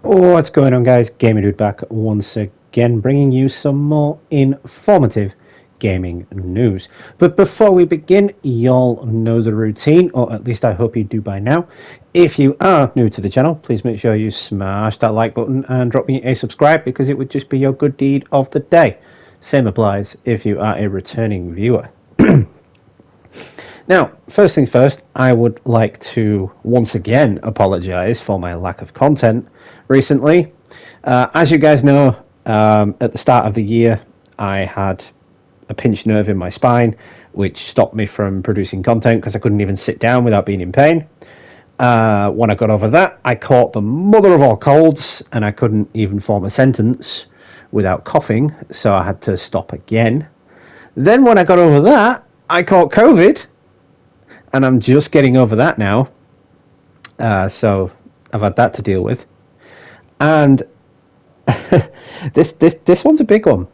What's going on, guys? Gamer Dude back once again, bringing you some more informative gaming news. But before we begin, y'all know the routine, or at least I hope you do by now. If you are new to the channel, please make sure you smash that like button and drop me a subscribe, because it would just be your good deed of the day. Same applies if you are a returning viewer. Now, first things first, I would like to once again apologize for my lack of content recently. As you guys know, at the start of the year, I had a pinched nerve in my spine, which stopped me from producing content because I couldn't even sit down without being in pain. When I got over that, I caught the mother of all colds, and I couldn't even form a sentence without coughing, so I had to stop again. Then when I got over that, I caught COVID, and I'm just getting over that now. So I've had that to deal with. And this one's a big one.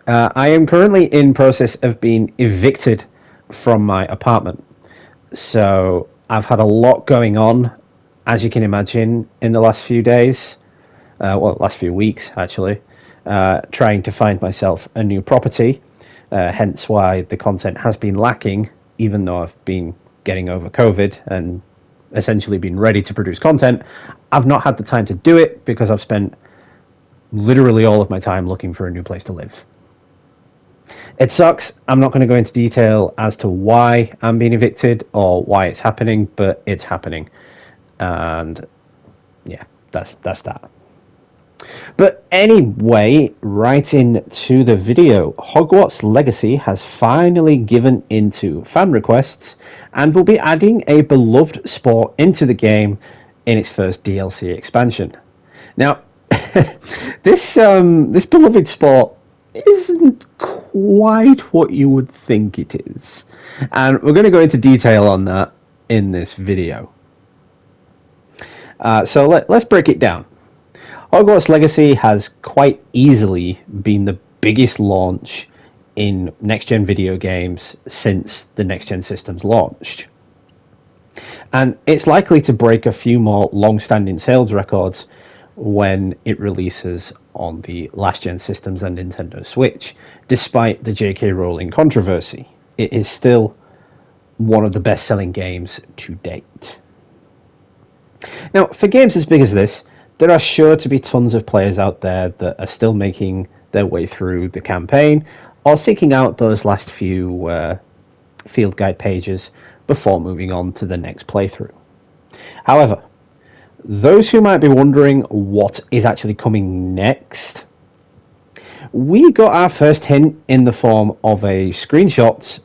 I am currently in process of being evicted from my apartment. So I've had a lot going on, as you can imagine, in the last few days. Last few weeks, actually. Trying to find myself a new property. Hence why the content has been lacking, even though I've been getting over COVID and essentially been ready to produce content. I've not had the time to do it because I've spent literally all of my time looking for a new place to live. It sucks. I'm not going to go into detail as to why I'm being evicted or why it's happening, but it's happening. And yeah, that's that. But anyway, right into the video. Hogwarts Legacy has finally given into fan requests and will be adding a beloved sport into the game in its first DLC expansion. Now, this beloved sport isn't quite what you would think it is. And we're going to go into detail on that in this video. So let's break it down. Hogwarts Legacy has quite easily been the biggest launch in next-gen video games since the next-gen systems launched. And it's likely to break a few more long-standing sales records when it releases on the last-gen systems and Nintendo Switch. Despite the J.K. Rowling controversy, it is still one of the best-selling games to date. Now, for games as big as this, there are sure to be tons of players out there that are still making their way through the campaign or seeking out those last few field guide pages before moving on to the next playthrough. However, those who might be wondering what is actually coming next, we got our first hint in the form of a screenshot.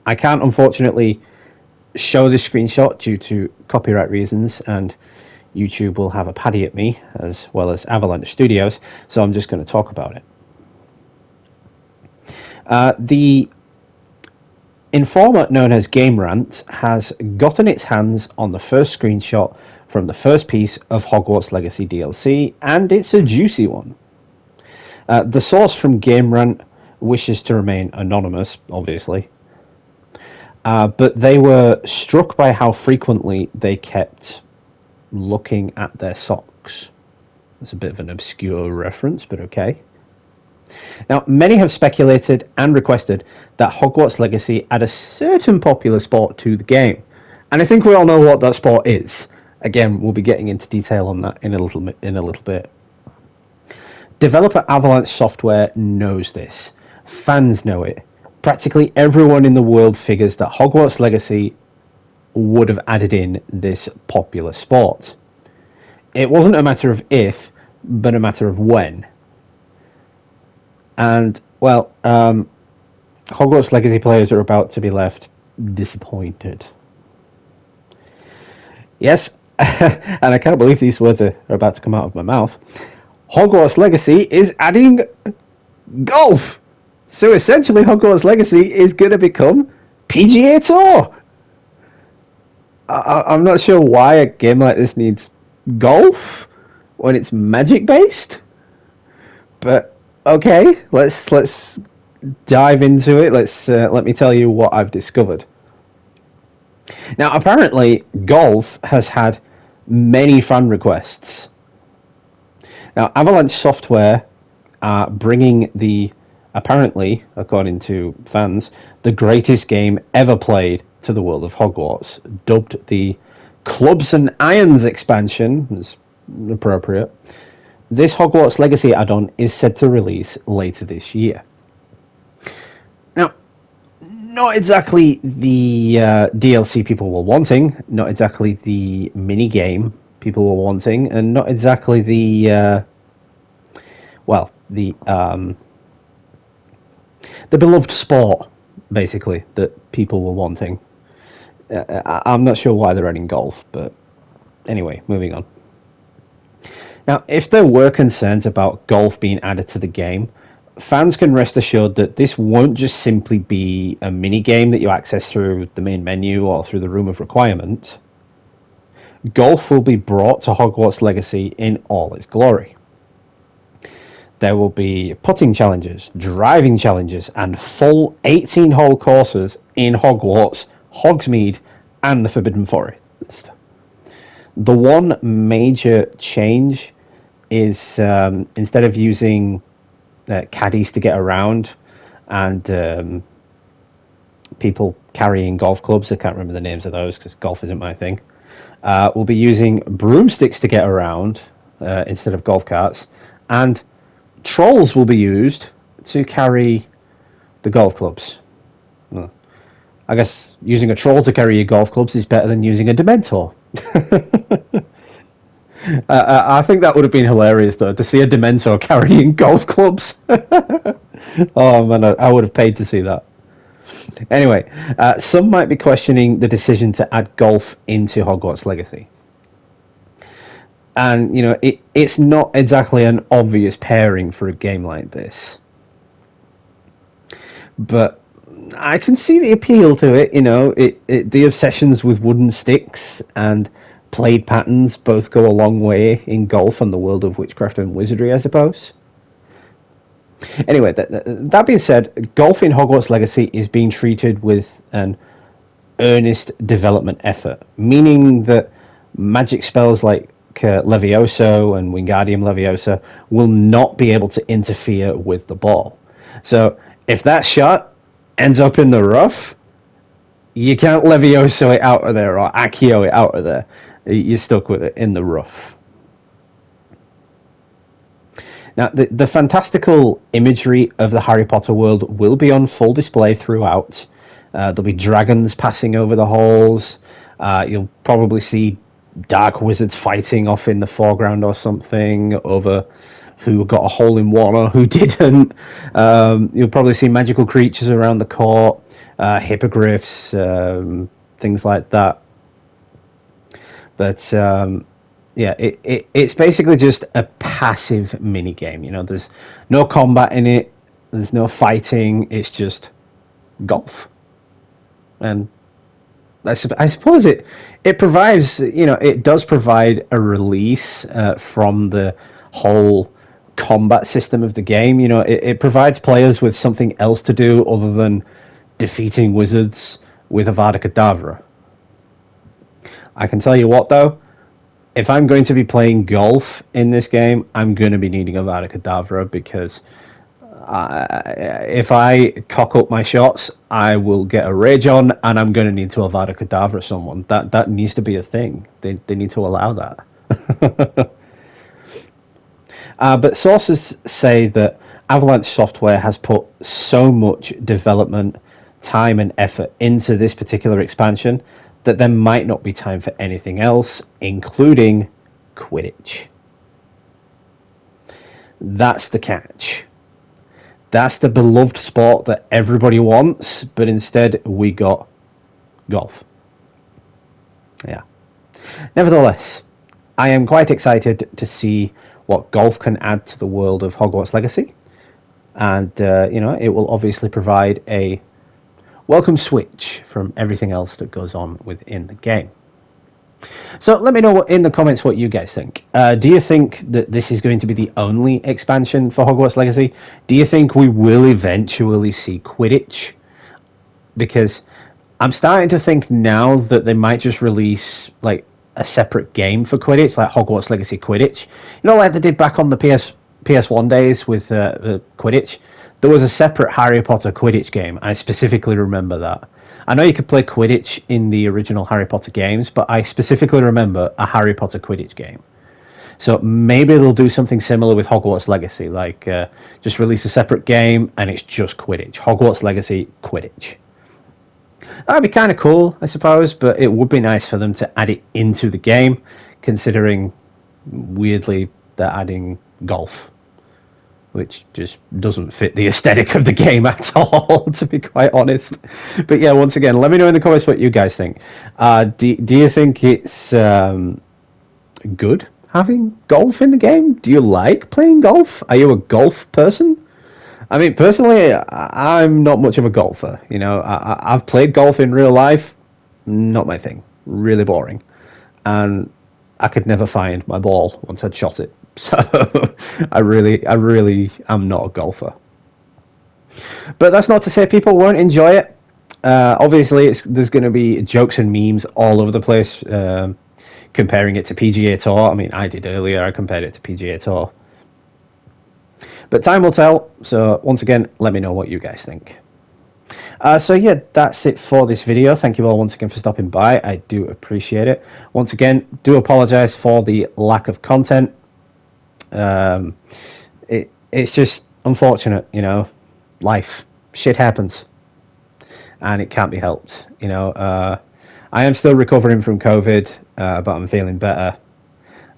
I can't unfortunately show this screenshot due to copyright reasons, and YouTube will have a paddy at me, as well as Avalanche Studios, so I'm just going to talk about it. The informer known as Game Rant has gotten its hands on the first screenshot from the first piece of Hogwarts Legacy DLC, and it's a juicy one. The source from Game Rant wishes to remain anonymous, obviously, but they were struck by how frequently they kept looking at their socks. That's a bit of an obscure reference, but okay. Now, many have speculated and requested that Hogwarts Legacy add a certain popular sport to the game, and I think we all know what that sport is. Again, we'll be getting into detail on that in a little bit. Developer Avalanche Software knows this. Fans know it. Practically everyone in the world figures that Hogwarts Legacy would have added in this popular sport. It wasn't a matter of if, but a matter of when. And, well, Hogwarts Legacy players are about to be left disappointed. Yes, and I can't believe these words are about to come out of my mouth. Hogwarts Legacy is adding golf! So essentially Hogwarts Legacy is going to become PGA Tour! I'm not sure why a game like this needs golf when it's magic based, but okay, let's dive into it. Let me tell you what I've discovered. Now, apparently, golf has had many fan requests Now, Avalanche Software are bringing the, apparently, according to fans, the greatest game ever played to the world of Hogwarts, dubbed the Clubs and Irons expansion, is appropriate. This Hogwarts Legacy add-on is set to release later this year. Now, not exactly the DLC people were wanting, not exactly the mini game people were wanting, and not exactly the the beloved sport, basically, that people were wanting. I'm not sure why they're adding golf, but anyway, moving on. Now, if there were concerns about golf being added to the game, fans can rest assured that this won't just simply be a mini game that you access through the main menu or through the Room of Requirement. Golf will be brought to Hogwarts Legacy in all its glory. There will be putting challenges, driving challenges, and full 18-hole courses in Hogwarts, Hogsmeade, and the Forbidden Forest. The one major change is instead of using caddies to get around and people carrying golf clubs, I can't remember the names of those because golf isn't my thing, we'll be using broomsticks to get around instead of golf carts, and trolls will be used to carry the golf clubs. I guess using a troll to carry your golf clubs is better than using a Dementor. I think that would have been hilarious, though, to see a Dementor carrying golf clubs. Oh, man, I would have paid to see that. Anyway, some might be questioning the decision to add golf into Hogwarts Legacy. And, you know, it's not exactly an obvious pairing for a game like this. But I can see the appeal to it, you know. The obsessions with wooden sticks and played patterns both go a long way in golf and the world of witchcraft and wizardry, I suppose. Anyway, that being said, golf in Hogwarts Legacy is being treated with an earnest development effort, meaning that magic spells like Levioso and Wingardium Leviosa will not be able to interfere with the ball. So if that shot ends up in the rough, you can't Levioso it out of there or Accio it out of there. You're stuck with it in the rough. Now, the fantastical imagery of the Harry Potter world will be on full display throughout. There'll be dragons passing over the halls. You'll probably see dark wizards fighting off in the foreground or something over who got a hole in one or who didn't. You'll probably see magical creatures around the court, hippogriffs, things like that. But yeah, it's basically just a passive mini game. You know, there's no combat in it. There's no fighting. It's just golf. And I suppose it provides, you know, it does provide a release from the whole combat system of the game. You know, it provides players with something else to do other than defeating wizards with Avada Kedavra. I can tell you what, though, if I'm going to be playing golf in this game, I'm going to be needing Avada Kedavra because if I cock up my shots, I will get a rage on, and I'm going to need to Avada Kedavra someone. That needs to be a thing. They need to allow that. But sources say that Avalanche Software has put so much development, time, and effort into this particular expansion that there might not be time for anything else, including Quidditch. That's the catch. That's the beloved sport that everybody wants, but instead we got golf. Yeah. Nevertheless, I am quite excited to see what golf can add to the world of Hogwarts Legacy. And, you know, it will obviously provide a welcome switch from everything else that goes on within the game. So let me know in the comments what you guys think. Do you think that this is going to be the only expansion for Hogwarts Legacy? Do you think we will eventually see Quidditch? Because I'm starting to think now that they might just release like a separate game for Quidditch, like Hogwarts Legacy Quidditch. You know, like they did back on the PS1 days with Quidditch. There was a separate Harry Potter Quidditch game. I specifically remember that. I know you could play Quidditch in the original Harry Potter games, but I specifically remember a Harry Potter Quidditch game. So maybe they'll do something similar with Hogwarts Legacy, like just release a separate game and it's just Quidditch. Hogwarts Legacy Quidditch. That'd be kind of cool, I suppose, but it would be nice for them to add it into the game, considering, weirdly, they're adding golf, which just doesn't fit the aesthetic of the game at all, to be quite honest. But yeah, once again, let me know in the comments what you guys think. Do you think it's good having golf in the game? Do you like playing golf? Are you a golf person? I mean, personally, I'm not much of a golfer. You know, I've played golf in real life. Not my thing. Really boring. And I could never find my ball once I'd shot it. So I really am not a golfer. But that's not to say people won't enjoy it. Obviously, there's going to be jokes and memes all over the place comparing it to PGA Tour. I mean, I did earlier. I compared it to PGA Tour. But time will tell. So once again, let me know what you guys think. So yeah, that's it for this video. Thank you all once again for stopping by. I do appreciate it. Once again, do apologize for the lack of content. It's just unfortunate, you know. Life, shit happens, and it can't be helped. You know, I am still recovering from COVID, but I'm feeling better,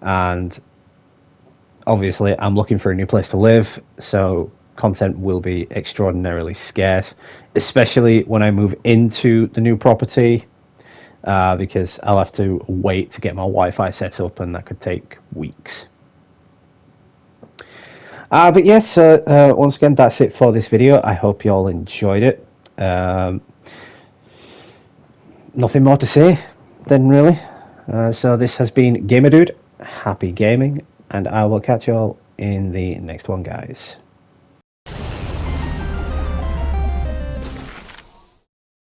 and obviously I'm looking for a new place to live, so content will be extraordinarily scarce, especially when I move into the new property, because I'll have to wait to get my Wi-Fi set up, and that could take weeks. But yes, once again, that's it for this video. I hope you all enjoyed it. Nothing more to say then, really. So this has been Gamer Dude. Happy gaming, and I will catch you all in the next one, guys.